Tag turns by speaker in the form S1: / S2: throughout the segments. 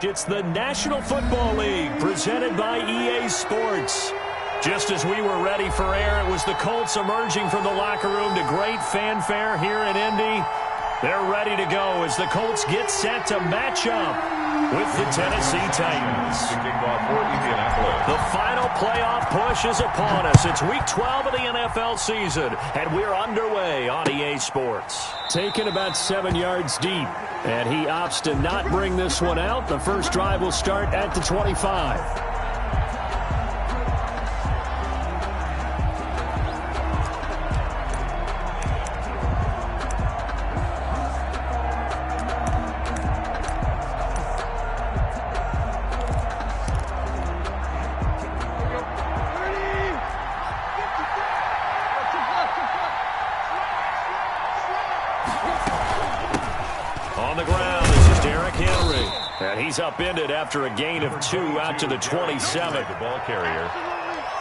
S1: It's the National Football League presented by EA Sports. Just as we were ready for air, it was the Colts emerging from the locker room to great fanfare here in Indy. They're ready to go as the Colts get set to match up with the Tennessee Titans. The final playoff push is upon us. It's Week 12 of the NFL season, and we're underway on EA Sports. Taken about 7 yards deep, and he opts to not bring this one out. The first drive will start at the 25. He's upended after a gain of 2 out to the 27.
S2: The ball carrier.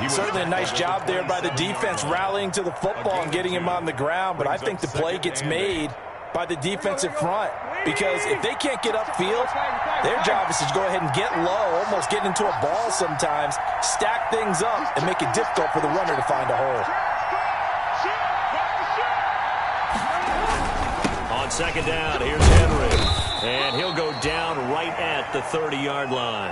S3: Certainly a nice job there by the defense rallying to the football and getting him on the ground, but I think the play gets made by the defensive front because if they can't get upfield, their job is to go ahead and get low, almost get into a ball sometimes, stack things up, and make it difficult for the runner to find a hole.
S1: On second down, here's Henry. And he'll go down right at the 30-yard line.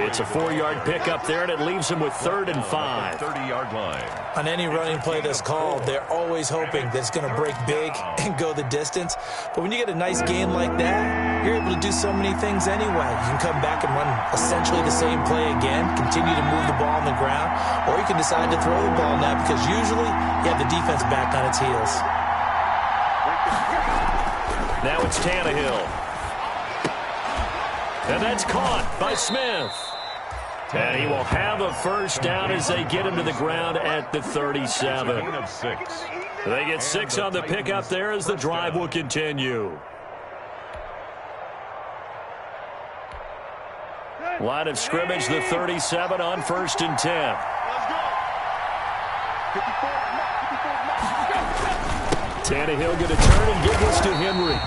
S1: It's a 4-yard pickup there, and it leaves him with 3rd and 5.
S2: 30-yard line.
S3: On any running play that's called, they're always hoping that it's going to break big and go the distance. But when you get a nice game like that, you're able to do so many things anyway. You can come back and run essentially the same play again, continue to move the ball on the ground, or you can decide to throw the ball now because usually you have the defense back on its heels.
S1: Now it's Tannehill. And that's caught by Smith. And he will have a first down as they get him to the ground at the 37. They get 6 on the pickup there as the drive will continue. Line of scrimmage, the 37 on 1st and 10. Tannehill going to turn and give this to Henry.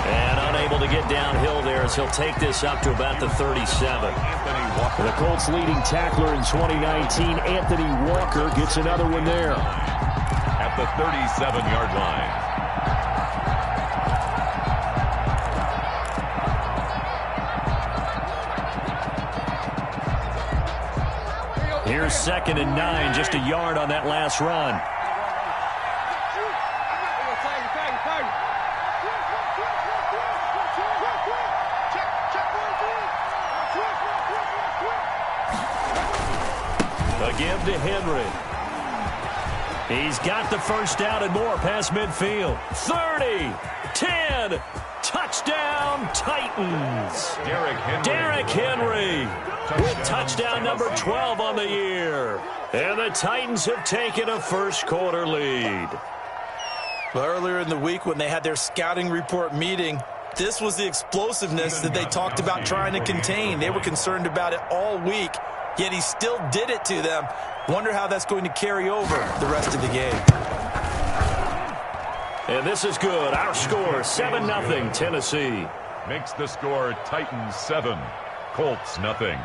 S1: And unable to get downhill there as he'll take this up to about the 37. The Colts leading tackler in 2019, Anthony Walker, gets another one there.
S2: At the 37-yard
S1: line. Here's 2nd and 9, just a yard on that last run. Give to Henry. He's got the first down and more past midfield. 30, 10, touchdown Titans. Derrick Henry with touchdown number 12 on the year. And the Titans have taken a first quarter lead.
S3: Well, earlier in the week when they had their scouting report meeting, this was the explosiveness that they talked about trying to contain. They were concerned about it all week. Yet he still did it to them. Wonder how that's going to carry over the rest of the game.
S1: And this is good. Our score, 7-0 Tennessee.
S2: Makes the score Titans 7, Colts 0.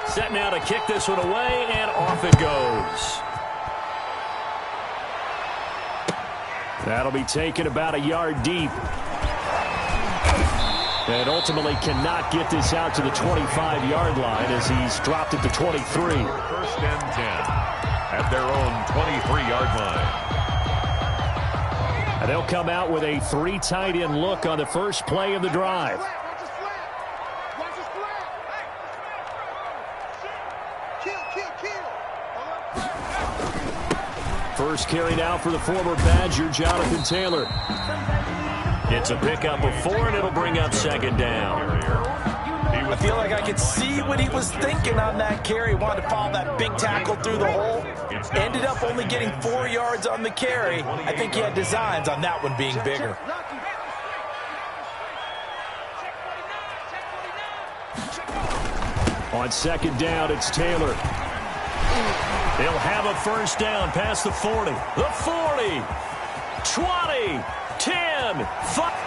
S1: Set now to kick this one away, and off it goes. That'll be taken about a yard deep. And ultimately cannot get this out to the 25-yard line as he's dropped at the 23.
S2: 1st and 10 at their own 23-yard line.
S1: And they'll come out with a 3 tight end look on the first play of the drive. First carry now for the former Badger, Jonathan Taylor. It's a pickup of 4, and it'll bring up 2nd down.
S3: I feel like I could see what he was thinking on that carry. Wanted to follow that big tackle through the hole. Ended up only getting 4 yards on the carry. I think he had designs on that one being bigger.
S1: On second down, it's Taylor. He'll have a first down past the 40. The 40. 20. 10. 5.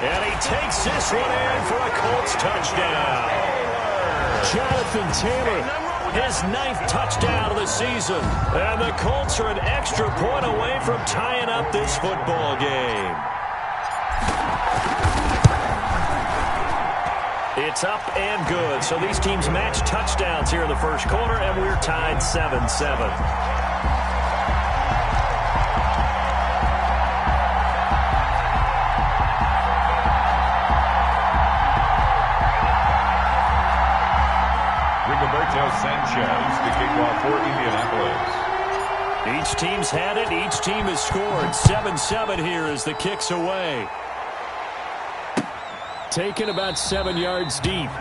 S1: And he takes this one in for a Colts touchdown. Jonathan Taylor, his 9th touchdown of the season. And the Colts are an extra point away from tying up this football game. It's up and good. So these teams match touchdowns here in the first quarter, and we're tied 7-7.
S2: Rigoberto Sanchez, the kickoff for Indianapolis.
S1: Each team's had it. Each team has scored. 7-7 here as the kick's away. Taken about 7 yards deep.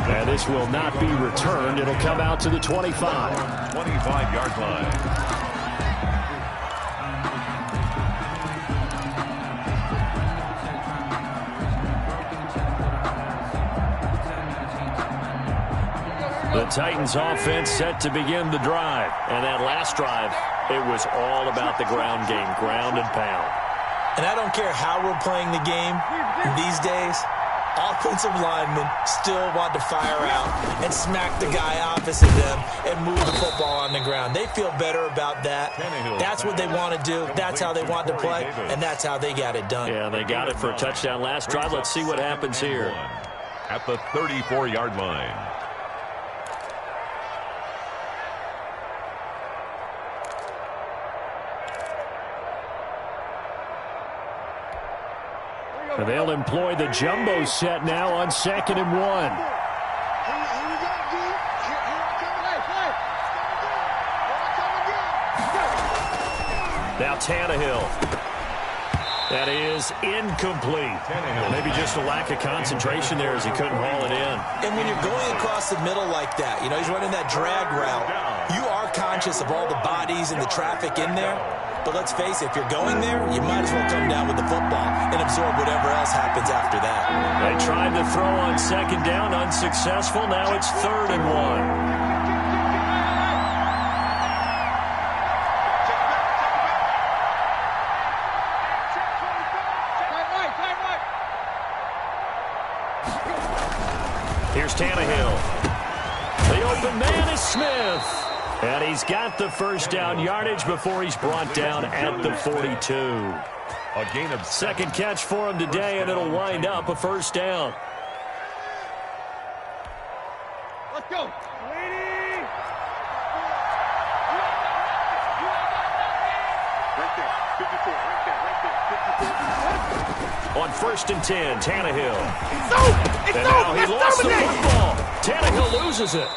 S1: And this will not be returned. It'll come out to the 25.
S2: 25-yard line.
S1: The Titans offense set to begin the drive. And that last drive, it was all about the ground game, ground and pound.
S3: And I don't care how we're playing the game these days, offensive linemen still want to fire out and smack the guy opposite them and move the football on the ground. They feel better about that. That's what they want to do. That's how they want to play, and that's how they got it done.
S1: Yeah, they got it for a touchdown last drive. Let's see what happens here.
S2: At the 34-yard line.
S1: And they'll employ the jumbo set now on 2nd and 1. Now Tannehill. That is incomplete. Maybe just a lack of concentration there as he couldn't haul it in.
S3: And when you're going across the middle like that, you know, he's running that drag route, you are conscious of all the bodies and the traffic in there. But let's face it, if you're going there, you might as well come down with the football and absorb whatever else happens after that.
S1: They tried to throw on 2nd down, unsuccessful. Now it's 3rd and 1. Here's Tannehill. The open man is Smith. And he's got the first down yardage before he's brought down at the 42.
S2: A gain of
S1: 2nd catch for him today, and it'll wind up a first down.
S4: Let's go.
S1: On 1st and 10, Tannehill. And now he lost the football. Tannehill loses it.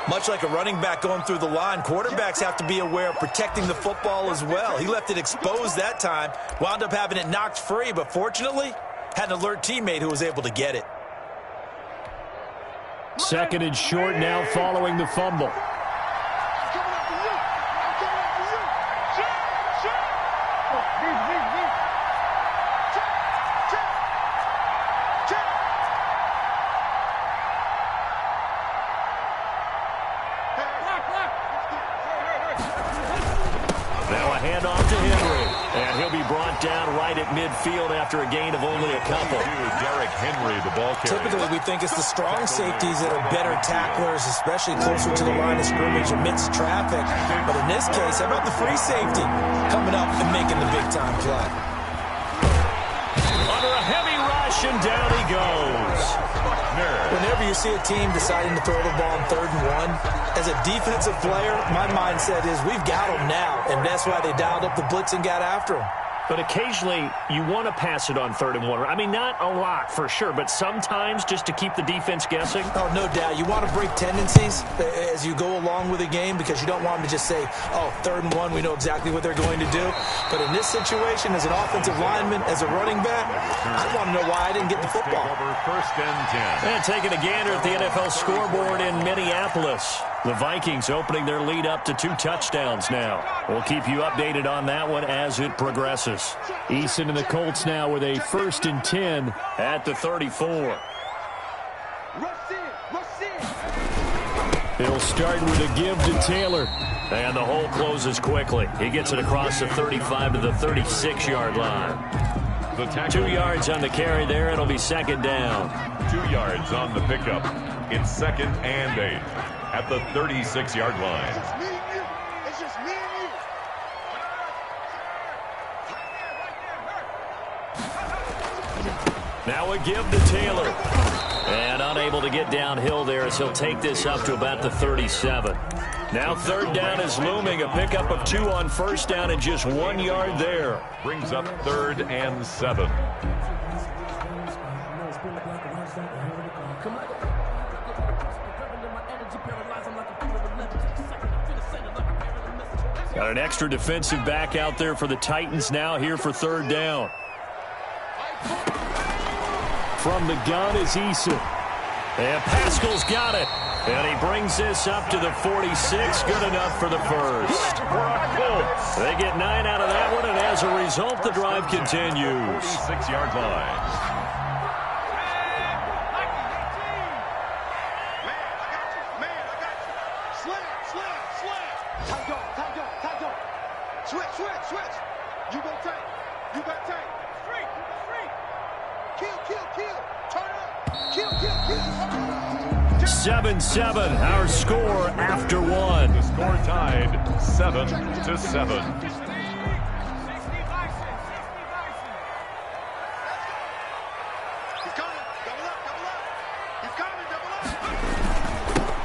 S3: Much like a running back going through the line, quarterbacks have to be aware of protecting the football as well. He left it exposed that time, wound up having it knocked free, but fortunately, had an alert teammate who was able to get it.
S1: 2nd and short now following the fumble. Down right at midfield after a gain of only a couple.
S2: Derrick Henry, the ball carrier.
S3: Typically, we think it's the strong safeties that are better tacklers, especially closer to the line of scrimmage amidst traffic. But in this case, how about the free safety coming up and making the big-time play?
S1: Under a heavy rush, and down he goes.
S3: Whenever you see a team deciding to throw the ball on 3rd and 1, as a defensive player, my mindset is we've got them now, and that's why they dialed up the blitz and got after them.
S1: But occasionally, you want to pass it on 3rd and 1. I mean, not a lot for sure, but sometimes just to keep the defense guessing.
S3: Oh, no doubt. You want to break tendencies as you go along with the game because you don't want them to just say, oh, 3rd and 1, we know exactly what they're going to do. But in this situation, as an offensive lineman, as a running back, I want to know why I didn't get the football.
S2: 1st and 10.
S1: And taking a gander at the NFL scoreboard in Minneapolis. The Vikings opening their lead up to 2 touchdowns now. We'll keep you updated on that one as it progresses. Eason and the Colts now with a 1st and 10 at the 34.
S4: Rush in, rush in.
S1: He'll start with a give to Taylor. And the hole closes quickly. He gets it across the 35 to the 36-yard line. 2 yards on the carry there. It'll be second down.
S2: 2 yards on the pickup. It's 2nd and 8 at the 36-yard line.
S4: It's just me and you.
S1: Now a give to Taylor. And unable to get downhill there as he'll take this up to about the 37. Now third down is looming. A pickup of 2 on first down and just 1 yard there.
S2: Brings up 3rd and 7.
S1: Got an extra defensive back out there for the Titans now here for third down. From the gun is Eason. And Pascal's got it. And he brings this up to the 46. Good enough for the first. They get 9 out of that one, and as a result, the drive continues.
S2: 46-yard line.
S4: Switch. You go tank. You got tank. Street. Kill. Turn up. Kill. Turn up.
S1: 7-7, our score after 1.
S2: The score tied 7-7.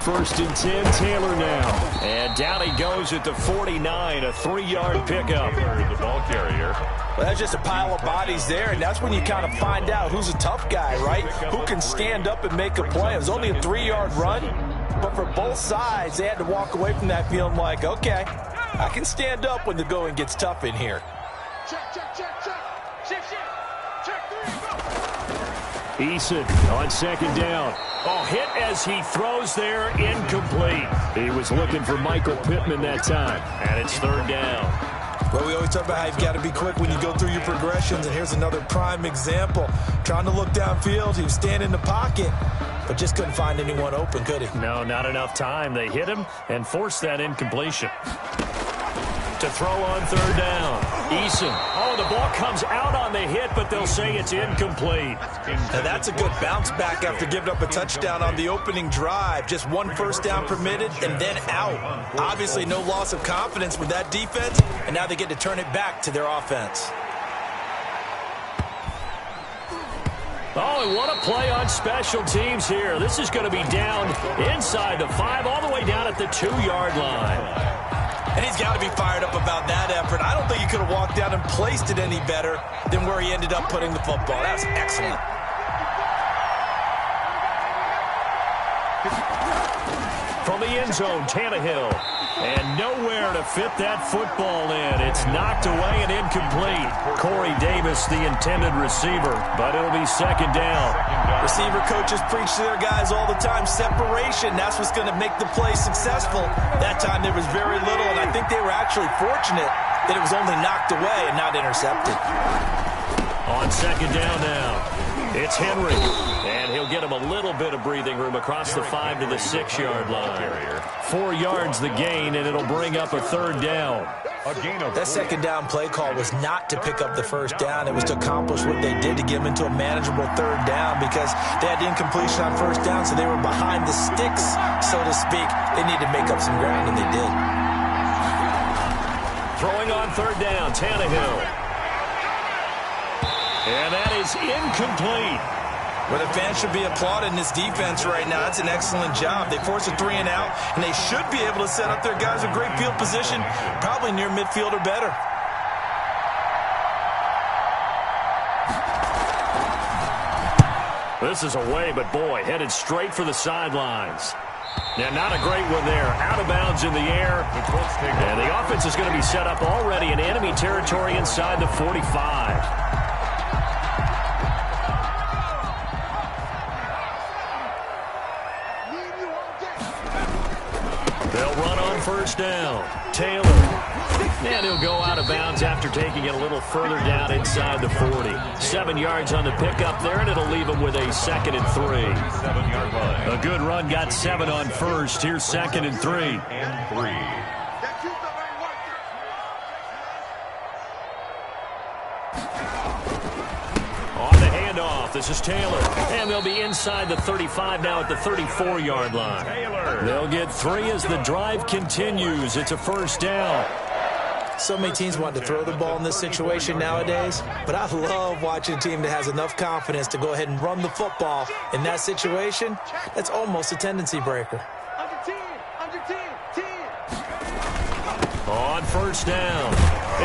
S1: First and 10, Taylor now. And down he goes at the 49, a 3-yard pickup.
S2: The ball carrier.
S3: Well, that's just a pile of bodies there, and that's when you kind of find out who's a tough guy, right? Who can stand up and make a play. It was only a 3-yard run, but for both sides, they had to walk away from that feeling like, okay, I can stand up when the going gets tough in here.
S4: Check. Check 3, go.
S1: Eason on second down. Oh, hit as he throws there, incomplete. He was looking for Michael Pittman that time, and it's third down.
S3: Well, we always talk about how you've got to be quick when you go through your progressions, and here's another prime example. Trying to look downfield, he was standing in the pocket, but just couldn't find anyone open, could he?
S1: No, not enough time. They hit him and forced that incompletion. To throw on third down, Eason. Oh, the ball comes out on the hit, but they'll say it's incomplete.
S3: And that's a good bounce back after giving up a touchdown on the opening drive. Just 1 first down permitted and then out. Obviously no loss of confidence with that defense, and now they get to turn it back to their offense.
S1: Oh, and what a play on special teams here. This is going to be down inside the 5, all the way down at the 2-yard line.
S3: And he's got to be fired up about that effort. I don't think he could have walked out and placed it any better than where he ended up putting the football. That was excellent.
S1: From the end zone, Tannehill. And nowhere to fit that football in. It's knocked away and incomplete. Corey Davis, the intended receiver, but it'll be second down.
S3: Receiver coaches preach to their guys all the time. Separation, that's what's going to make the play successful. That time there was very little, and I think they were actually fortunate that it was only knocked away and not intercepted.
S1: On second down now, it's Henry. And he'll get him a little bit of breathing room across the 5 to the 6-yard line. 4 yards the gain, and it'll bring up a third down.
S3: That second down play call was not to pick up the first down. It was to accomplish what they did to get them into a manageable third down because they had incompletion on first down, so they were behind the sticks, so to speak. They needed to make up some ground, and they did.
S1: Throwing on third down, Tannehill. And that is incomplete.
S3: Well, the fans should be applauding this defense right now. That's an excellent job. They forced a 3-and-out, and they should be able to set up their guys with great field position, probably near midfield or better.
S1: This is away, but boy, headed straight for the sidelines. Now, not a great one there. Out of bounds in the air. And the offense is going to be set up already in enemy territory inside the 45. first down. Taylor. And he'll go out of bounds after taking it a little further down inside the 40. 7 yards on the pickup there, and it'll leave him with a 2nd and 3.
S2: 7-yard line.
S1: A good run got 7 on first. Here's 2nd and 3.
S2: And 3.
S1: On the handoff, this is Taylor. And they'll be inside the 35 now at the 34-yard line.
S2: Taylor.
S1: They'll get 3 as the drive continues. It's a first down.
S3: So many teams want to throw the ball in this situation nowadays, but I love watching a team that has enough confidence to go ahead and run the football. In that situation, that's almost a tendency breaker.
S1: On first down,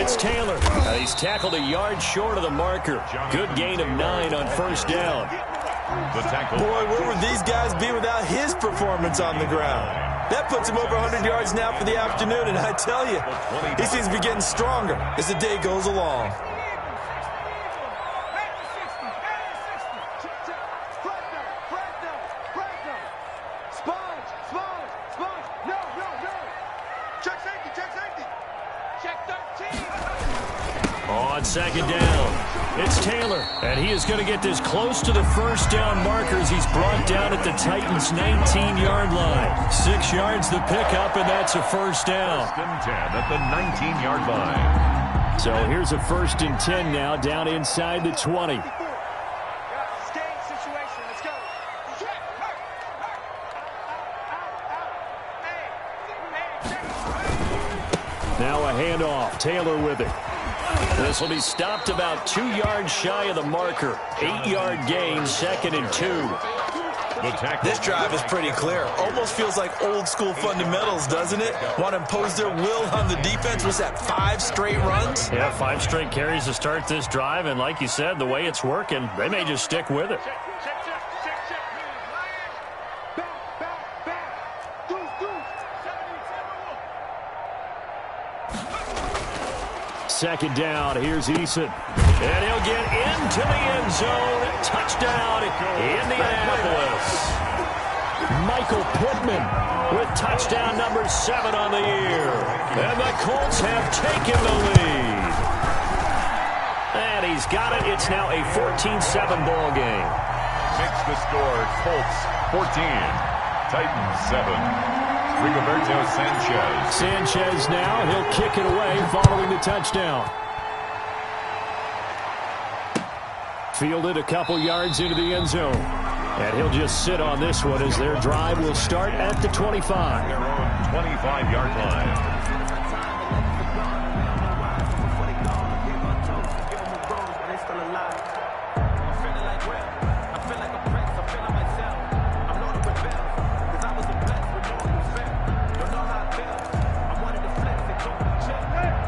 S1: it's Taylor. He's tackled a yard short of the marker. Good gain of 9 on first down.
S2: The tackle.
S3: Boy, where would these guys be without his performance on the ground? That puts him over 100 yards now for the afternoon, and I tell you, he seems to be getting stronger as the day goes along.
S1: On second down, it's Taylor, and he is going to get this close to the first down marker as he's brought down at the Titans' 19-yard line. 6 yards the pickup, and that's a first down.
S2: First and 10 at the 19-yard line.
S1: So here's a 1st and 10 now, down inside the 20. Now a handoff, Taylor with it. This will be stopped about 2 yards shy of the marker. 8-yard gain, 2nd and 2.
S2: The tackle.
S3: This drive is pretty clear. Almost feels like old school fundamentals, doesn't it? Want to impose their will on the defense. Was that 5 straight runs?
S1: Yeah, 5 straight carries to start this drive, and like you said, the way it's working, they may just stick with it. Second down, here's Eason. And he'll get into the end zone. Touchdown, Indianapolis. Michael Pittman with touchdown number 7 on the year. And the Colts have taken the lead. And he's got it. It's now a 14-7 ball game.
S2: Makes the score Colts 14, Titans 7. Rigoberto Sanchez.
S1: Sanchez now, he'll kick it away following the touchdown. Fielded a couple yards into the end zone. And he'll just sit on this one as their drive will start at the 25.
S2: Their own 25-yard line.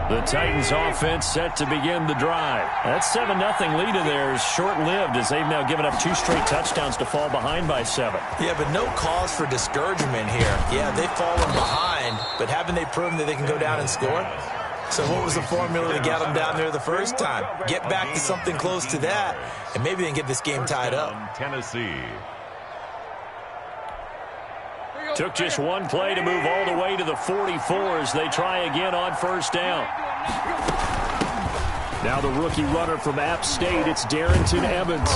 S1: The Titans offense set to begin the drive. That 7-0 lead of theirs short-lived as they've now given up 2 straight touchdowns to fall behind by 7.
S3: Yeah, but no cause for discouragement here. Yeah, they've fallen behind, but haven't they proven that they can go down and score? So what was the formula to get them down there the first time? Get back to something close to that, and maybe they can get this game tied up.
S2: Tennessee.
S1: Took just one play to move all the way to the 44 as they try again on first down. Now the rookie runner from App State, it's Darrington Evans.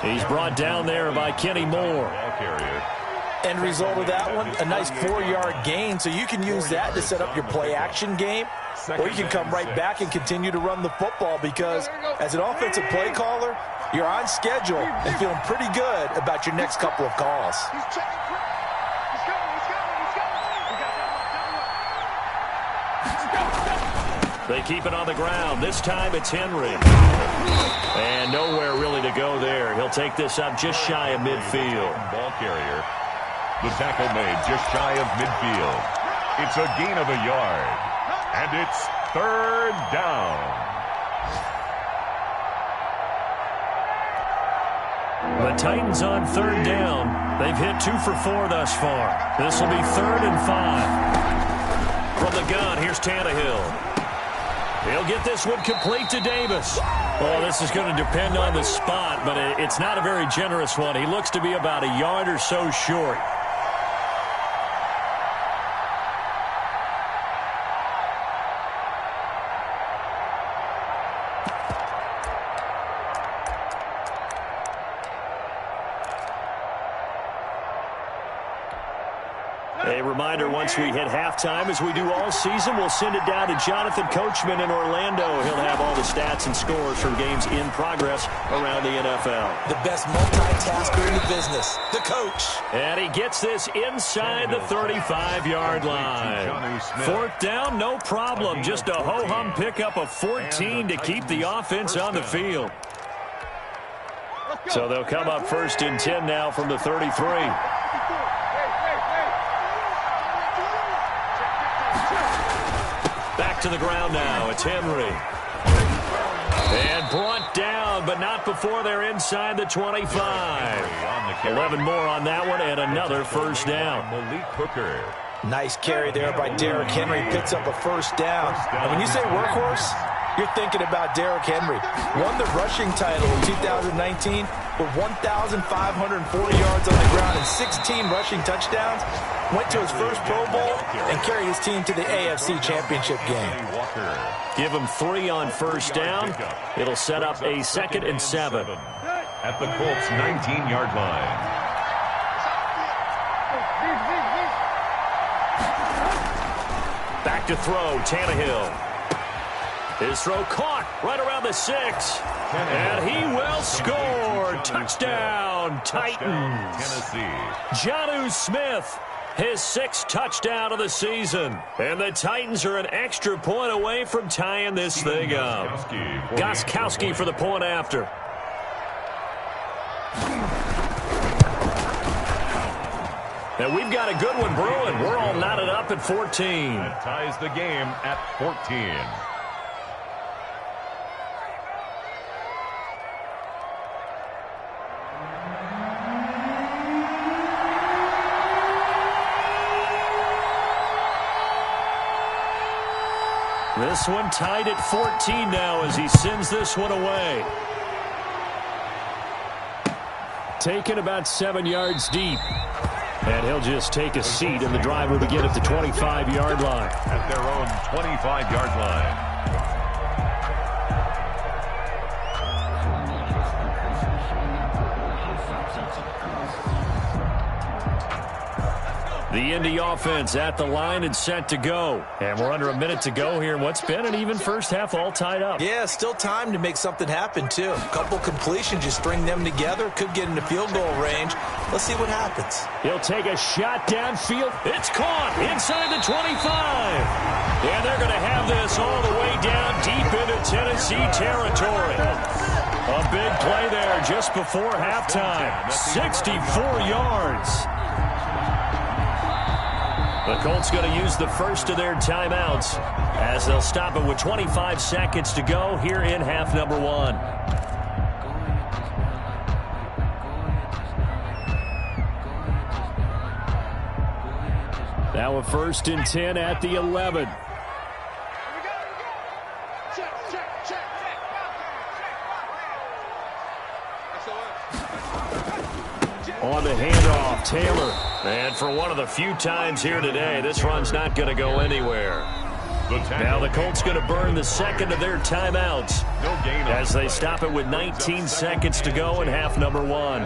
S1: He's brought down there by Kenny Moore.
S2: Ball carrier.
S3: End result of that one, a nice 4-yard gain, so you can use that to set up your play-action game, or you can come right back and continue to run the football because as an offensive play caller, you're on schedule and feeling pretty good about your next couple of calls.
S1: They keep it on the ground. This time it's Henry. And nowhere really to go there. He'll take this up just shy of midfield.
S2: Ball carrier. The tackle made just shy of midfield. It's a gain of a yard. And it's 3rd down.
S1: The Titans on 3rd down. They've hit 2 for 4 thus far. This will be 3rd and 5. From the gun, here's Tannehill. He'll get this one complete to Davis. Oh, this is going to depend on the spot, but it's not a very generous one. He looks to be about a yard or so short. A reminder, once we hit halftime, as we do all season, we'll send it down to Jonathan Coachman in Orlando. He'll have all the stats and scores from games in progress around the NFL.
S3: The best multitasker in the business, the coach.
S1: And he gets this inside the 35-yard line. Fourth down, no problem. Just a ho-hum pickup of 14 to keep the offense on the field. So they'll come up 1st and 10 now from the 33. Back to the ground now. It's Henry. And brought down, but not before they're inside the 25. 11 more on that one, and another first down.
S2: Malik Hooker.
S3: Nice carry there by Derrick Henry. Picks up a first down. And when you say workhorse, you're thinking about Derrick Henry. Won the rushing title in 2019 with 1,540 yards on the ground and 16 rushing touchdowns. Went to his first Pro Bowl and carried his team to the AFC Championship game.
S1: Give him 3 on first down. It'll set up a 2nd and 7.
S2: At the Colts' 19-yard line.
S1: Back to throw, Tannehill. His throw caught right around the 6. And he will score. Touchdown, Titans.
S2: Tennessee.
S1: Jonnu Smith, his 6th touchdown of the season. And the Titans are an extra point away from tying this thing up. Gostkowski for the point after. And we've got a good one brewing. We're all knotted up at 14.
S2: That ties the game at 14.
S1: This one tied at 14 now as he sends this one away. Taken about 7 yards deep. And he'll just take a seat, and the drive will begin at the 25-yard line.
S2: At their own 25-yard line.
S1: The Indy offense at the line and set to go. And we're under a minute to go here in what's been an even first half, all tied up.
S3: Yeah, still time to make something happen, too. A couple completions, you string them together, could get into field goal range. Let's see what happens.
S1: He'll take a shot downfield. It's caught inside the 25. And they're going to have this all the way down deep into Tennessee territory. A big play there just before halftime. 64 yards. The Colts going to use the first of their timeouts as they'll stop it with 25 seconds to go here in half number 1. Now a 1st and 10 at the 11. On the handoff, Taylor. And for one of the few times here today, this run's not going to go anywhere. Now the Colts going to burn the second of their timeouts as they stop it with 19 seconds to go in half number 1.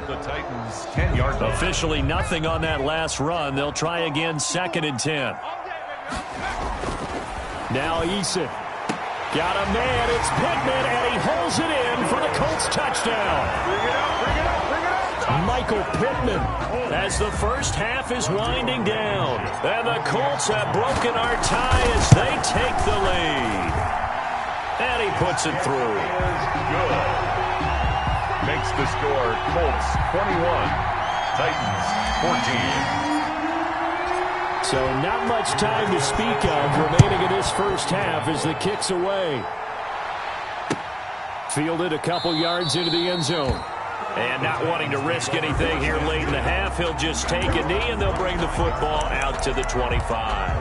S1: Officially nothing on that last run. They'll try again 2nd and 10. Now Eason. Got a man. It's Pittman, and he holds it in for the Colts touchdown.
S4: Bring it up, bring it up, bring it up.
S1: Michael Pittman as the first half is winding down. And the Colts have broken our tie as they take the lead. And he puts it through.
S2: Good. Makes the score Colts 21, Titans 14.
S1: So not much time to speak of remaining in this first half as the kick's away. Fielded a couple yards into the end zone. And not wanting to risk anything here late in the half, he'll just take a knee and they'll bring the football out to the 25.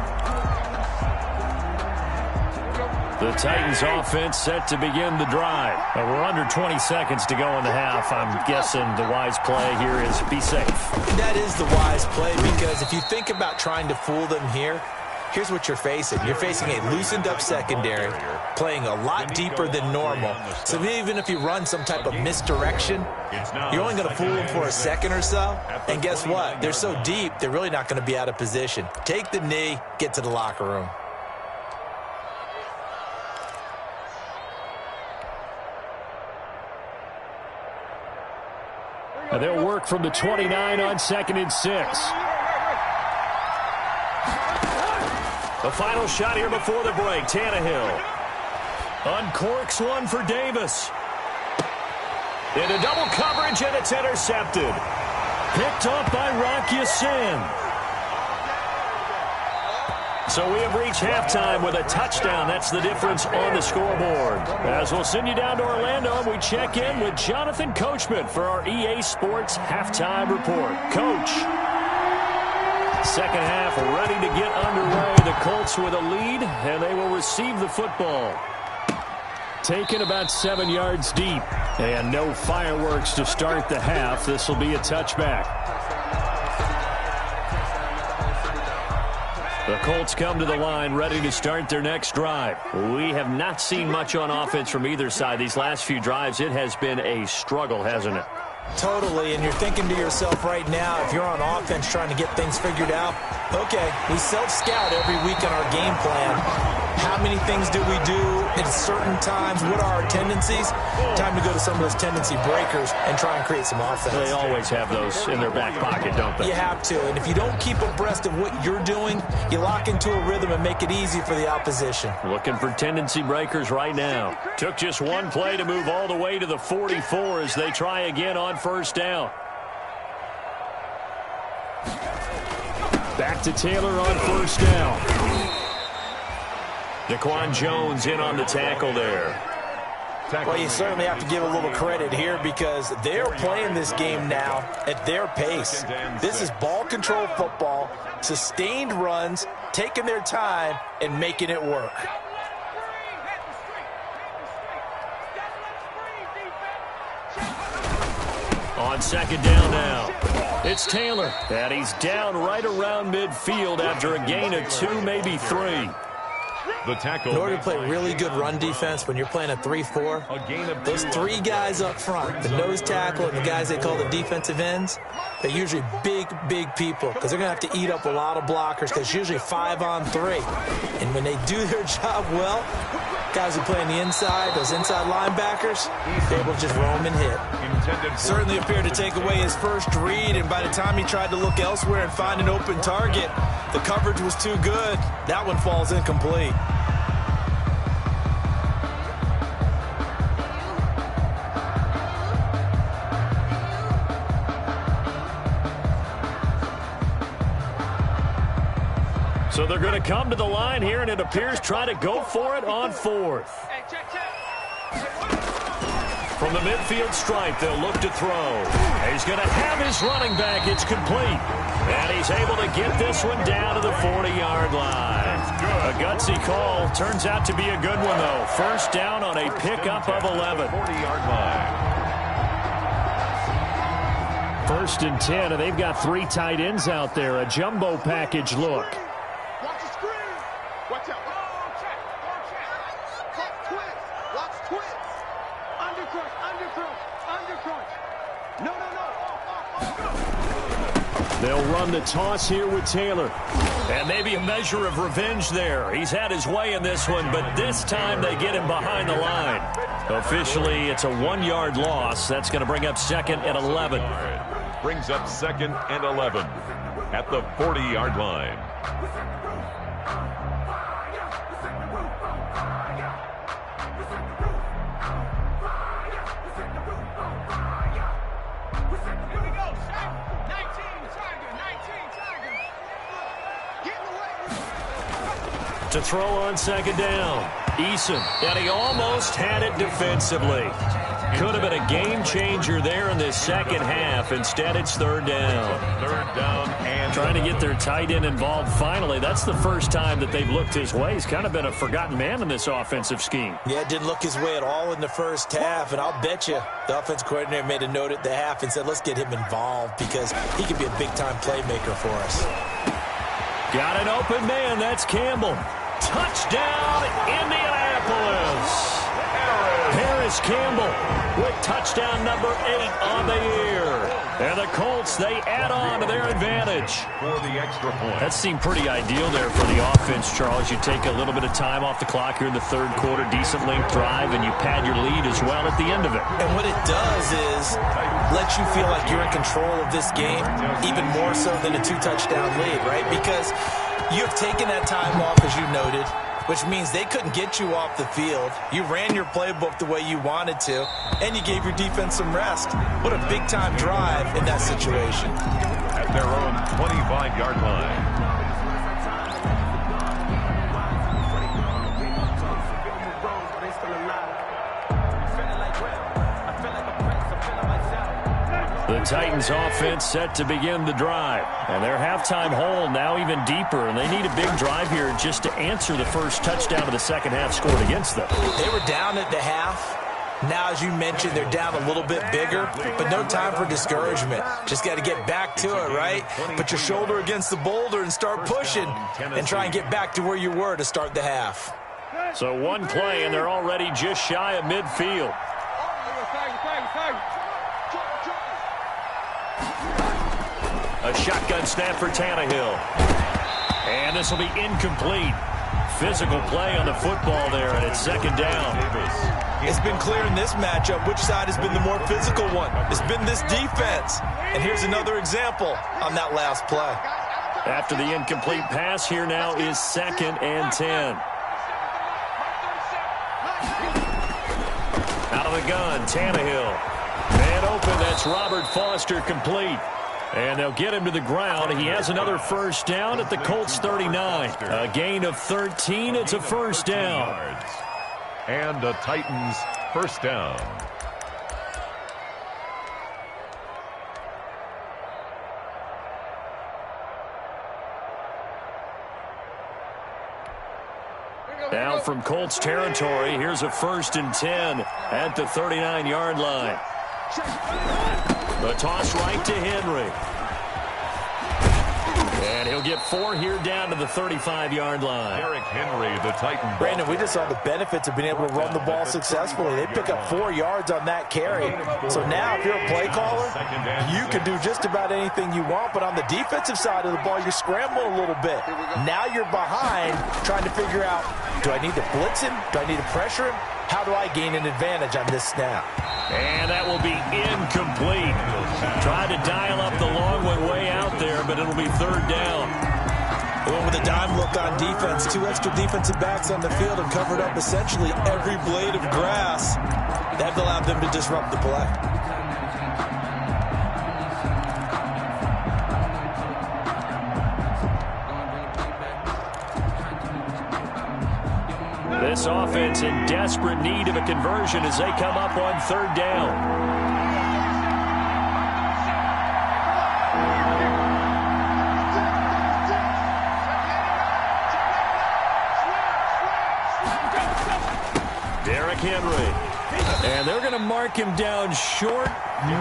S1: The Titans offense set to begin the drive. And we're under 20 seconds to go in the half. I'm guessing the wise play here is be safe.
S3: That is the wise play, because if you think about trying to fool them here, here's what you're facing. You're facing a loosened-up secondary, playing a lot deeper than normal. So even if you run some type of misdirection, you're only going to fool them for a second or so. And guess what? They're so deep, they're really not going to be out of position. Take the knee, get to the locker room.
S1: And they'll work from the 29 on 2nd and 6. The final shot here before the break. Tannehill uncorks one for Davis. Into double coverage, and it's intercepted. Picked up by Rocky Sin. So we have reached halftime with a touchdown. That's the difference on the scoreboard. As we'll send you down to Orlando, we check in with Jonathan Coachman for our EA Sports Halftime Report. Coach. Second half ready to get underway. The Colts with a lead, and they will receive the football. Taken about 7 yards deep. And no fireworks to start the half. This will be a touchback. The Colts come to the line ready to start their next drive. We have not seen much on offense from either side. These last few drives, it has been a struggle, hasn't it?
S3: Totally, and you're thinking to yourself right now, if you're on offense trying to get things figured out, okay, we self-scout every week on our game plan. How many things do we do at certain times? What are our tendencies? Time to go to some of those tendency breakers and try and create some offense.
S1: They always have those in their back pocket, don't they?
S3: You have to, and if you don't keep abreast of what you're doing, you lock into a rhythm and make it easy for the opposition.
S1: Looking for tendency breakers right now. Took just one play to move all the way to the 44 as they try again on first down. Back to Taylor on first down. Daquan Jones in on the tackle there.
S3: Well, you certainly have to give a little credit here because they're playing this game now at their pace. This is ball control football, sustained runs, taking their time, and making it work.
S1: On second down now, it's Taylor, and he's down right around midfield after a gain of 2, maybe 3.
S2: The tackle.
S3: In order to play really good run defense when you're playing a 3-4, those 3 guys up front, the nose tackle and the guys they call the defensive ends, they're usually big people because they're going to have to eat up a lot of blockers because it's usually 5 on 3. And when they do their job well, guys who play on the inside, those inside linebackers, they're able to just roam and hit. Certainly appeared to take away his first read, and by the time he tried to look elsewhere and find an open target, the coverage was too good. That one falls incomplete.
S1: So they're going to come to the line here, and it appears try to go for it on 4th. From the midfield stripe, they'll look to throw. He's going to have his running back. It's complete. And he's able to get this one down to the 40-yard line. A gutsy call. Turns out to be a good one, though. First down on a pickup of 11.
S2: 40-yard line.
S1: 1st and 10, and they've got 3 tight ends out there. A jumbo package look.
S4: Watch the screen. Watch out. Check. Watch twist. Watch twist. Undercrunch. No.
S1: They'll run the toss here with Taylor. And maybe a measure of revenge there. He's had his way in this one, but this time they get him behind the line. Officially, it's a 1-yard loss. That's going to bring up 2nd and 11.
S2: Brings up 2nd and 11 at the 40-yard line.
S1: To throw on 2nd down. Eason, and he almost had it defensively. Could have been a game changer there in this second half. Instead, it's 3rd down.
S2: 3rd down and
S1: trying to get their tight end involved finally. That's the first time that they've looked his way. He's kind of been a forgotten man in this offensive scheme.
S3: Yeah, it didn't look his way at all in the first half, and I'll bet you the offense coordinator made a note at the half and said, let's get him involved because he could be a big-time playmaker for us.
S1: Got an open man. That's Campbell. Touchdown, Indianapolis. Harris Campbell with touchdown number 8 on the year. And the Colts, they add on to their advantage.
S2: For the extra point.
S1: That seemed pretty ideal there for the offense, Charles. You take a little bit of time off the clock here in the third quarter, decent length drive, and you pad your lead as well at the end of it.
S3: And what it does is let you feel like you're in control of this game, even more so than a 2-touchdown lead, right? Because you've taken that time off, as you noted, which means they couldn't get you off the field. You ran your playbook the way you wanted to, and you gave your defense some rest. What a big-time drive in that situation.
S2: At their own 25-yard line.
S1: The Titans offense set to begin the drive. And their halftime hole now even deeper. And they need a big drive here just to answer the first touchdown of the second half scored against them.
S3: They were down at the half. Now, as you mentioned, they're down a little bit bigger, but no time for discouragement. Just got to get back to it, right? Put your shoulder against the boulder and start pushing and try and get back to where you were to start the half.
S1: So one play, and they're already just shy of midfield. A shotgun snap for Tannehill. And this will be incomplete. Physical play on the football there, and it's second down.
S3: It's been clear in this matchup which side has been the more physical one. It's been this defense. And here's another example on that last play.
S1: After the incomplete pass, here now is 2nd and 10. Out of the gun, Tannehill. Man open, that's Robert Foster, complete. And they'll get him to the ground. He has another first down at the Colts 39. A gain of 13. It's a first down.
S2: And the Titans first down.
S1: Now from Colts territory, here's a 1st and 10 at the 39-yard line. The toss right to Henry. And he'll get 4 here down to the 35-yard line.
S2: Derrick Henry, the Titan.
S3: Brandon, we just saw the benefits of being able to run the ball successfully. They pick up 4 yards on that carry. So now, if you're a play caller, you can do just about anything you want. But on the defensive side of the ball, you're scrambling a little bit. Now you're behind, trying to figure out, do I need to blitz him? Do I need to pressure him? How do I gain an advantage on this snap?
S1: And that will be incomplete. Tried to dial up the long one way out there, but it'll be 3rd down.
S3: Well, with a dime look on defense, 2 extra defensive backs on the field and covered up essentially every blade of grass. That allowed them to disrupt the play.
S1: This offense in desperate need of a conversion as they come up on 3rd down. Derrick Henry. And they're going to mark him down short,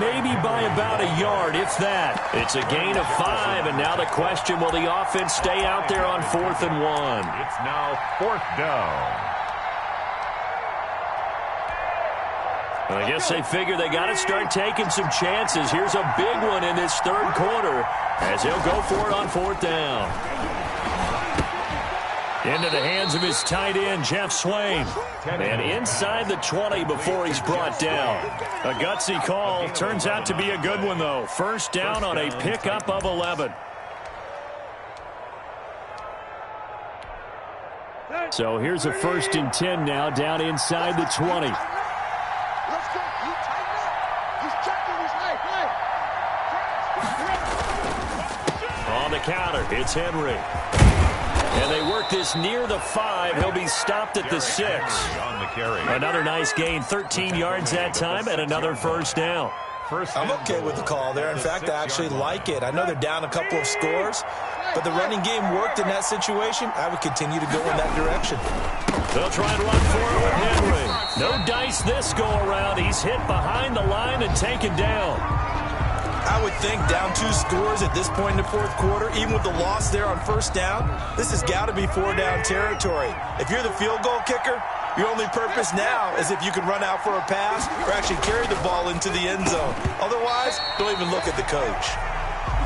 S1: maybe by about a yard, if that. It's a gain of 5, and now the question, will the offense stay out there on 4th and 1?
S2: It's now 4th down.
S1: I guess they figure they got to start taking some chances. Here's a big one in this 3rd quarter as he'll go for it on 4th down. Into the hands of his tight end, Jeff Swain. And inside the 20 before he's brought down. A gutsy call. Turns out to be a good one, though. First down on a pickup of 11. So here's a 1st and 10 now down inside the 20. On the counter, it's Henry. And they work this near the 5. He'll be stopped at the 6.
S2: On the carry.
S1: Another nice gain, 13 yards that time, and another first down.
S3: I'm okay with the call there. In fact, I actually like it. I know they're down a couple of scores, but the running game worked in that situation. I would continue to go in that direction.
S1: They'll try and run for it with Henry. No dice this go around. He's hit behind the line and taken down.
S3: I would think down 2 scores at this point in the fourth quarter, even with the loss there on first down, this has got to be 4-down territory. If you're the field goal kicker, your only purpose now is if you can run out for a pass or actually carry the ball into the end zone. Otherwise, don't even look at the coach.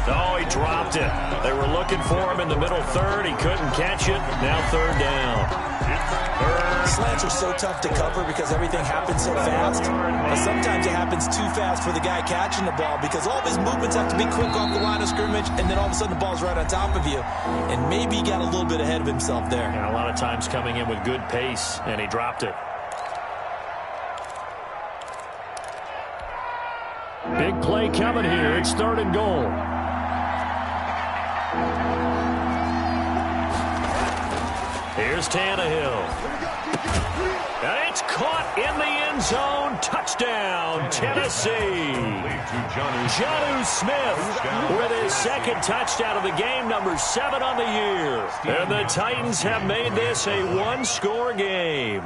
S1: Oh, he dropped it. They were looking for him in the middle third. He couldn't catch it. Now third down.
S3: Slants are so tough to cover because everything happens so fast. But sometimes it happens too fast for the guy catching the ball because all of his movements have to be quick off the line of scrimmage, and then all of a sudden the ball's right on top of you. And maybe he got a little bit ahead of himself there.
S1: And a lot of times coming in with good pace, and he dropped it. Big play coming here. It's 3rd and goal. Here's Tannehill. And it's caught in the end zone. Touchdown, Tennessee. Jonnu Smith with his 2nd touchdown of the game, number 7 on the year. And the Titans have made this a 1-score game.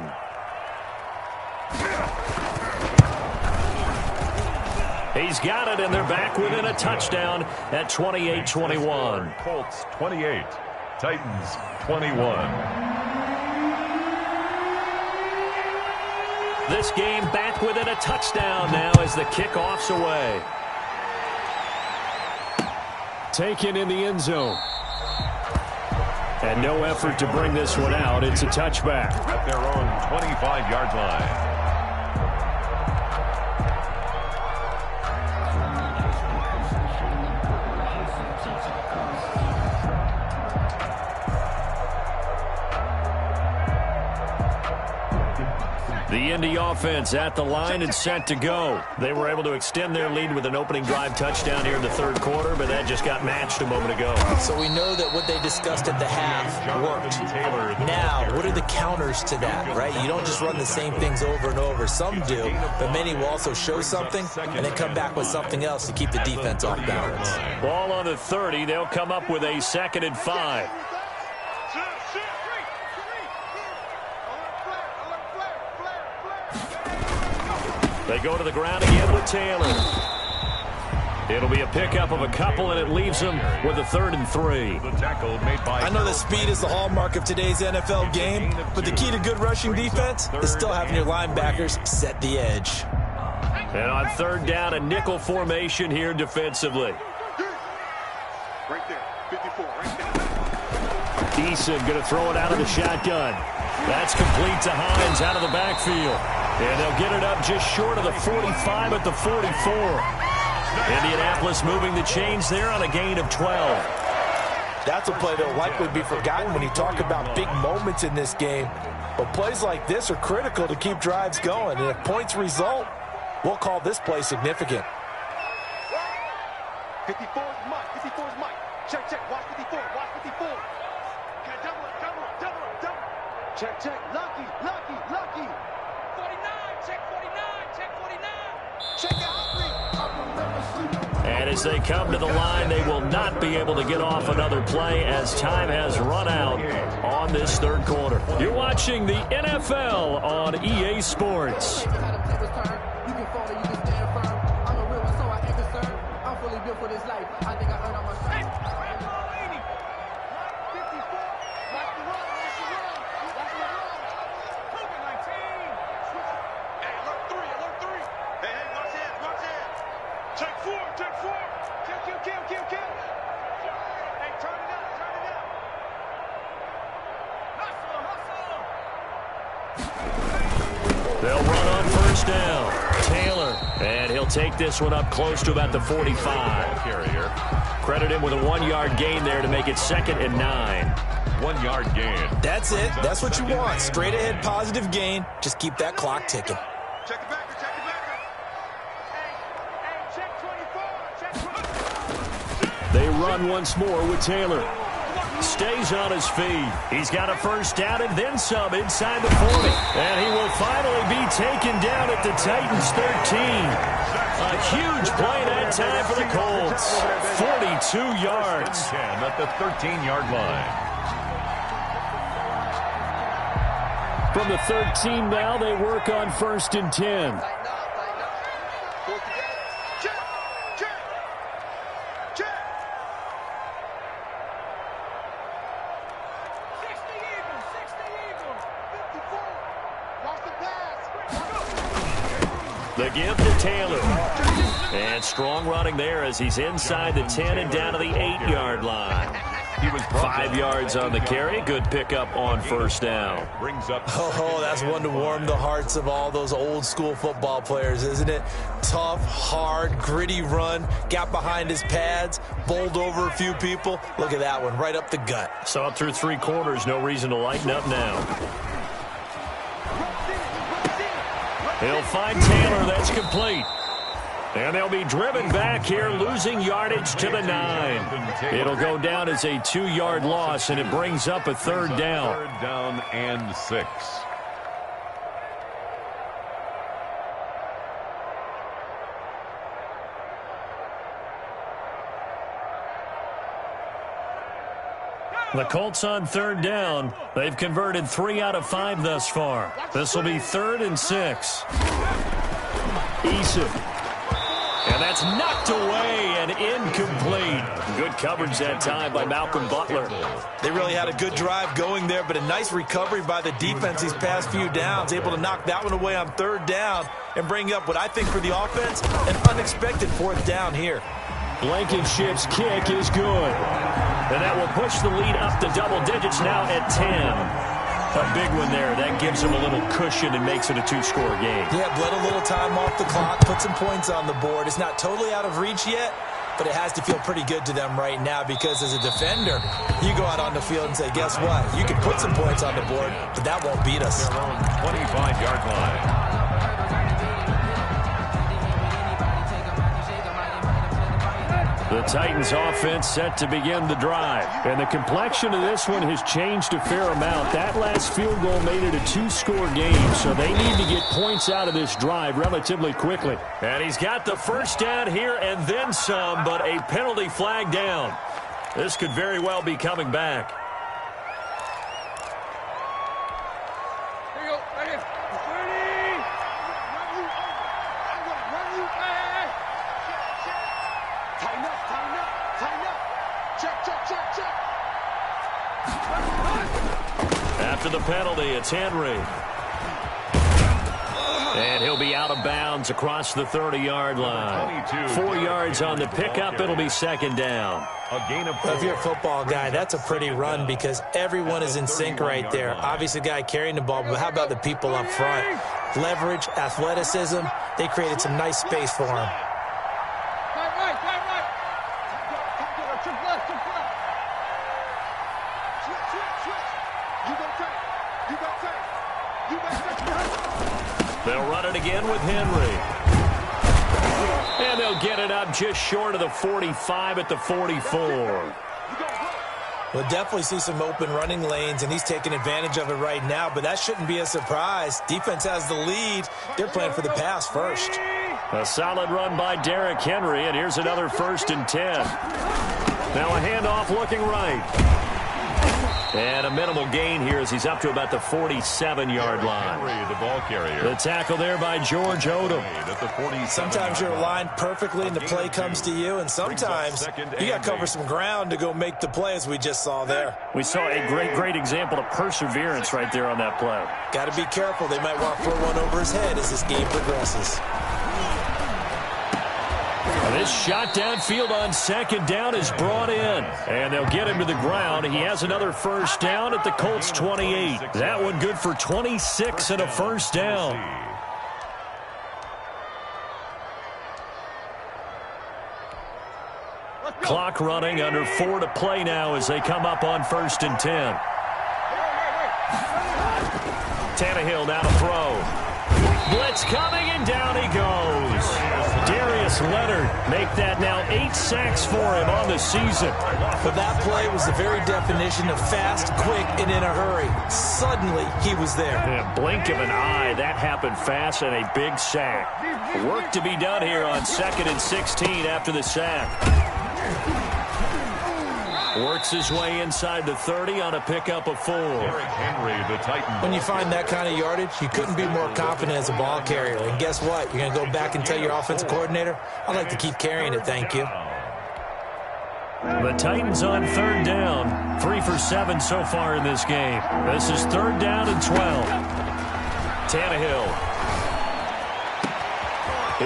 S1: He's got it, and they're back within a touchdown at 28-21.
S2: Colts 28, Titans 21.
S1: This game back within a touchdown now as the kickoff's away. Taken in the end zone. And no effort to bring this one out. It's a touchback.
S2: At their own 25-yard line.
S1: The Indy offense at the line and set to go. They were able to extend their lead with an opening drive touchdown here in the 3rd quarter, but that just got matched a moment ago.
S3: So we know that what they discussed at the half worked. Now, what are the counters to that, right? You don't just run the same things over and over. Some do, but many will also show something and then come back with something else to keep the defense off balance.
S1: Ball on the 30. They'll come up with a 2nd and 5. They go to the ground again with Taylor. It'll be a pickup of a couple, and it leaves them with a 3rd and 3.
S3: I know that speed is the hallmark of today's NFL game, but the key to good rushing defense is still having your linebackers set the edge.
S1: And on 3rd down, a nickel formation here defensively.
S4: Right there, 54, right there.
S1: Eason going to throw it out of the shotgun. That's complete to Hines out of the backfield. And they'll get it up just short of the 45 at the 44. Indianapolis moving the chains there on a gain of 12.
S3: That's a play that will likely be forgotten when you talk about big moments in this game. But plays like this are critical to keep drives going. And if points result, we'll call this play significant.
S4: 54 is Mike. 54 is Mike. Check, check. Watch 54. Watch 54. Okay, double it, double it, double it, double it. Check, check. Lucky, lucky, lucky. 49. Check 49. Check 49. Check out Humphrey.
S1: And as they come to the line, they will not be able to get off another play as time has run out on this 3rd quarter. You're watching the NFL on EA Sports. They'll run on 1st down. Taylor, and he'll take this one up close to about the 45. Credit him with a 1-yard gain there to make it 2nd and 9.
S2: 1-yard gain.
S3: That's it. That's what you want. Straight ahead positive gain. Just keep that clock ticking.
S4: Check the backer, check the backer. Hey, check 24, check 24.
S1: They run once more with Taylor. Stays on his feet. He's got a 1st down and then some inside the 40. And he will finally be taken down at the Titans 13. A huge play that time for the Colts. 42 yards.
S2: 10 at the 13-yard line.
S1: From the 13 now, they work on 1st and 10. The give to Taylor. And strong running there as he's inside the 10 and down to the 8-yard line.
S2: He was
S1: 5 yards on the carry. Good pickup on first down.
S2: Brings up.
S3: Oh, that's one to warm the hearts of all those old school football players, isn't it? Tough, hard, gritty run. Got behind his pads, bowled over a few people. Look at that one, right up the gut.
S1: Saw it through 3 quarters. No reason to lighten up now. He'll find Taylor. That's complete. And they'll be driven back here, losing yardage to the 9. It'll go down as a 2-yard loss, and it brings up a 3rd down.
S2: 3rd down and 6.
S1: The Colts on 3rd down. They've converted 3 out of 5 thus far. This will be 3rd and 6. Eason. And that's knocked away and incomplete. Good coverage that time by Malcolm Butler.
S3: They really had a good drive going there, but a nice recovery by the defense these past few downs. Able to knock that one away on 3rd down and bring up what I think for the offense, an unexpected 4th down here.
S1: Blankenship's kick is good. And that will push the lead up to double digits now at 10. A big one there. That gives them a little cushion and makes it a 2-score game.
S3: Yeah, bled a little time off the clock, put some points on the board. It's not totally out of reach yet, but it has to feel pretty good to them right now because as a defender, you go out on the field and say, guess what? You can put some points on the board, but that won't beat us.
S2: Their own 25-yard line.
S1: The Titans offense set to begin the drive. And the complexion of this one has changed a fair amount. That last field goal made it a 2-score game, so they need to get points out of this drive relatively quickly. And he's got the first down here and then some, but a penalty flag down. This could very well be coming back. After the penalty, it's Henry. And he'll be out of bounds across the 30-yard line. 4 yards on the pickup. It'll be 2nd down.
S2: A gain of 4.
S3: If you're a football guy, that's a pretty run because everyone is in sync right there. Obviously, the guy carrying the ball, but how about the people up front? Leverage, athleticism, they created some nice space for him.
S1: They'll run it again with Henry. And they'll get it up just short of the 45 at the 44.
S3: We'll definitely see some open running lanes, and he's taking advantage of it right now, but that shouldn't be a surprise. Defense has the lead. They're playing for the pass first.
S1: A solid run by Derrick Henry, and here's another 1st and 10. Now a handoff looking right. And a minimal gain here as he's up to about the 47-yard line.
S2: Henry, the ball carrier.
S1: The tackle there by George Odom.
S3: Sometimes you're aligned perfectly and the play comes to you, and sometimes you got to cover some ground to go make the play as we just saw there.
S1: We saw a great example of perseverance right there on that play.
S3: Got to be careful. They might want to throw one over his head as this game progresses.
S1: This shot downfield on 2nd down is brought in. And they'll get him to the ground. He has another 1st down at the Colts 28. That one good for 26 and a 1st down. Clock running, under 4 to play now as they come up on 1st and 10. Tannehill now to throw. Blitz coming, and down he goes. Darius Leonard make that now 8 sacks for him on the season.
S3: But that play was the very definition of fast, quick, and in a hurry. Suddenly, he was there.
S1: In a blink of an eye, that happened fast and a big sack. Work to be done here on 2nd and 16 after the sack. Works his way inside the 30 on a pickup of 4.
S2: Henry, the Titan.
S3: When you find that kind of yardage, you couldn't be more confident as a ball carrier. And guess what? You're going to go back and tell your offensive coordinator, I'd like to keep carrying it, thank you.
S1: The Titans on 3rd down. 3 for 7 so far in this game. This is 3rd down and 12. Tannehill.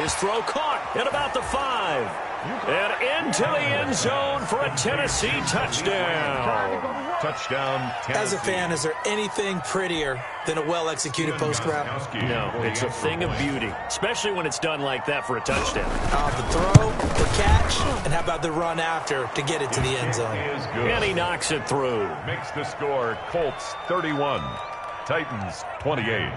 S1: His throw caught at about the 5. And into the end zone for a Tennessee touchdown.
S2: Touchdown, Tennessee.
S3: As a fan, is there anything prettier than a well-executed post route?
S1: No, it's a thing of beauty, especially when it's done like that for a touchdown.
S3: The throw, the catch, and how about the run after to get it to the end zone?
S1: And he knocks it through.
S2: Makes the score Colts 31, Titans 28.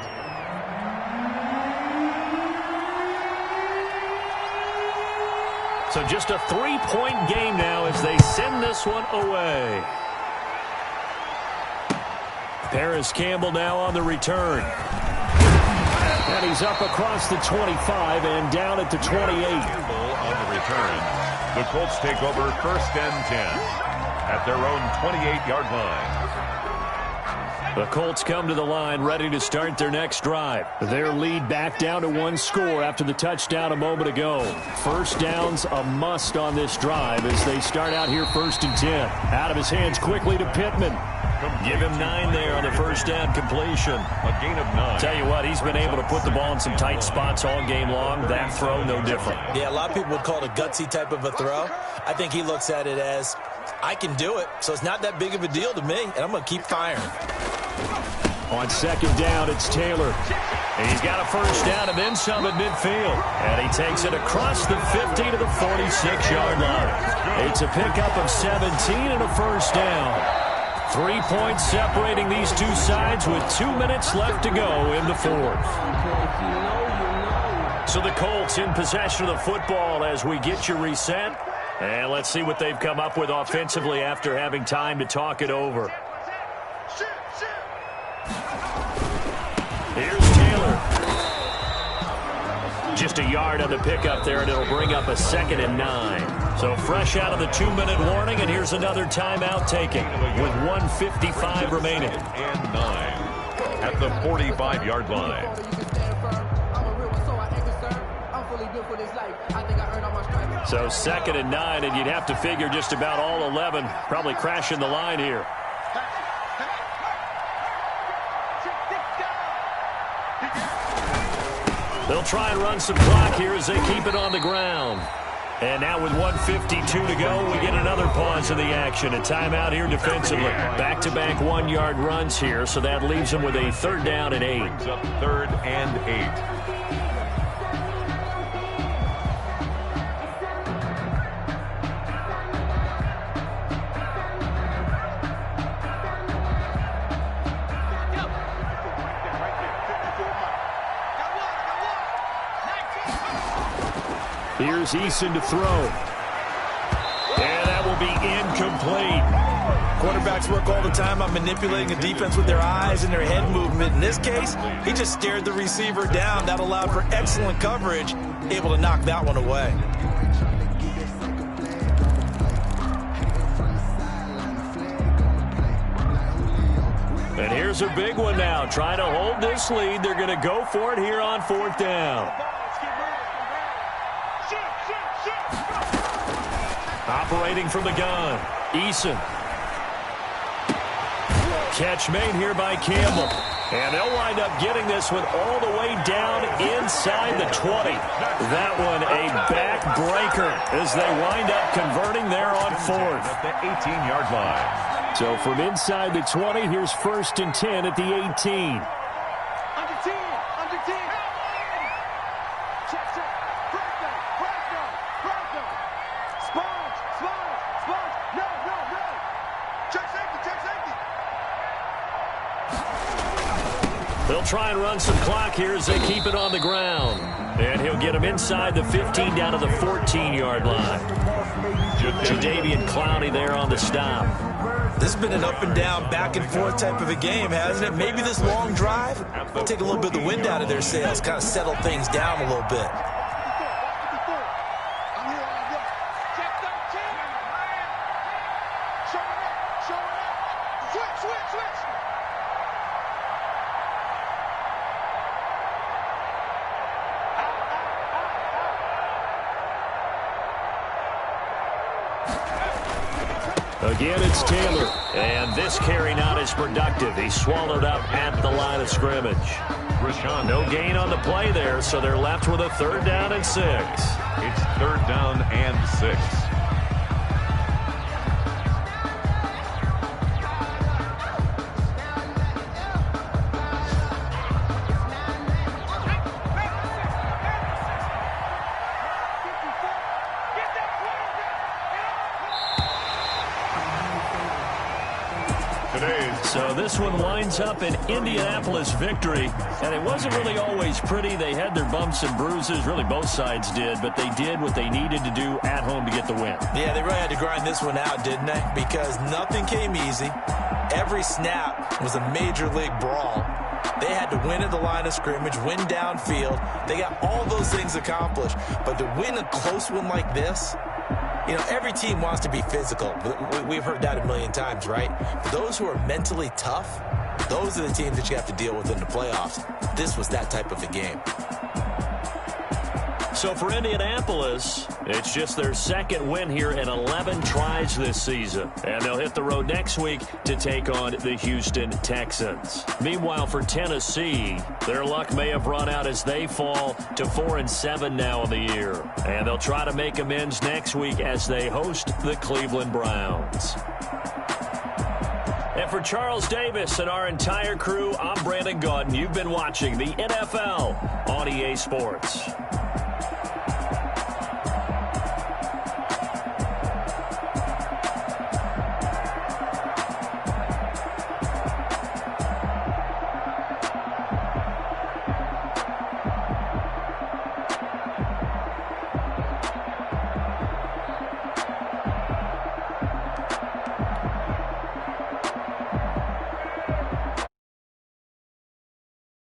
S1: So just a 3-point game now as they send this one away. Paris Campbell now on the return. And he's up across the 25 and down at the 28.
S2: Campbell on the return. The Colts take over 1st and 10 at their own 28-yard line.
S1: The Colts come to the line ready to start their next drive. Their lead back down to 1 score after the touchdown a moment ago. First down's a must on this drive as they start out here 1st and 10. Out of his hands quickly to Pittman. Give him 9 there on the first down completion.
S2: A gain of 9.
S1: Tell you what, he's been able to put the ball in some tight spots all game long. That throw, no different.
S3: Yeah, a lot of people would call it a gutsy type of a throw. I think he looks at it as, I can do it, so it's not that big of a deal to me, and I'm going to keep firing.
S1: On 2nd down, it's Taylor. And he's got a first down and then some at midfield. And he takes it across the 50 to the 46-yard line. It's a pickup of 17 and a first down. 3 points separating these two sides with 2 minutes left to go in the 4th. So the Colts in possession of the football as we get you reset. And let's see what they've come up with offensively after having time to talk it over. Here's Taylor. Just a yard on the pickup there, and it'll bring up a 2nd and 9. So fresh out of the 2-minute warning, and here's another timeout taken with 1:55 remaining.
S2: And 9 at the 45-yard line.
S1: So 2nd and 9, and you'd have to figure just about all 11 probably crashing the line here. They'll try and run some clock here as they keep it on the ground. And now with 1:52 to go, we get another pause in the action. A timeout here defensively. Back-to-back 1-yard runs here, so that leaves them with a 3rd down and 8.
S2: Brings up 3rd and 8.
S1: Here's Eason to throw. And that will be incomplete.
S3: Quarterbacks work all the time on manipulating the defense with their eyes and their head movement. In this case, he just stared the receiver down. That allowed for excellent coverage, able to knock that one away.
S1: And here's a big one now. Trying to hold this lead. They're going to go for it here on 4th down. Operating from the gun, Eason. Catch made here by Campbell. And they'll wind up getting this one all the way down inside the 20. That one a backbreaker as they wind up converting there on 4th.
S2: At the 18-yard line.
S1: So from inside the 20, here's 1st and 10 at the 18.
S4: Under 10, under 10. Check, check. Break down. Sponge. No. Check safety.
S1: They'll try and run some clock here as they keep it on the ground. And he'll get him inside the 15 down to the 14-yard line. Jadeveon Clowney there on the stop.
S3: This has been an up and down, back and forth type of a game, hasn't it? Maybe this long drive will take a little bit of the wind out of their sails, kind of settle things down a little bit.
S1: Again, it's Taylor. And this carry not as productive. He's swallowed up at the line of scrimmage.
S2: Rashawn.
S1: No gain on the play there, so they're left with a 3rd down and 6.
S2: It's 3rd down and 6.
S1: So this one winds up an Indianapolis victory, and it wasn't really always pretty. They had their bumps and bruises, really both sides did, but they did what they needed to do at home to get the win.
S3: Yeah, they really had to grind this one out, didn't they? Because nothing came easy. Every snap was a major league brawl. They had to win at the line of scrimmage, win downfield. They got all those things accomplished, but to win a close one like this, you know, every team wants to be physical. We've heard that a million times, right? But those who are mentally tough, those are the teams that you have to deal with in the playoffs. This was that type of a game.
S1: So for Indianapolis, it's just their 2nd win here in 11 tries this season. And they'll hit the road next week to take on the Houston Texans. Meanwhile, for Tennessee, their luck may have run out as they fall to 4-7 now in the year. And they'll try to make amends next week as they host the Cleveland Browns. And for Charles Davis and our entire crew, I'm Brandon Gaudin. You've been watching the NFL on EA Sports.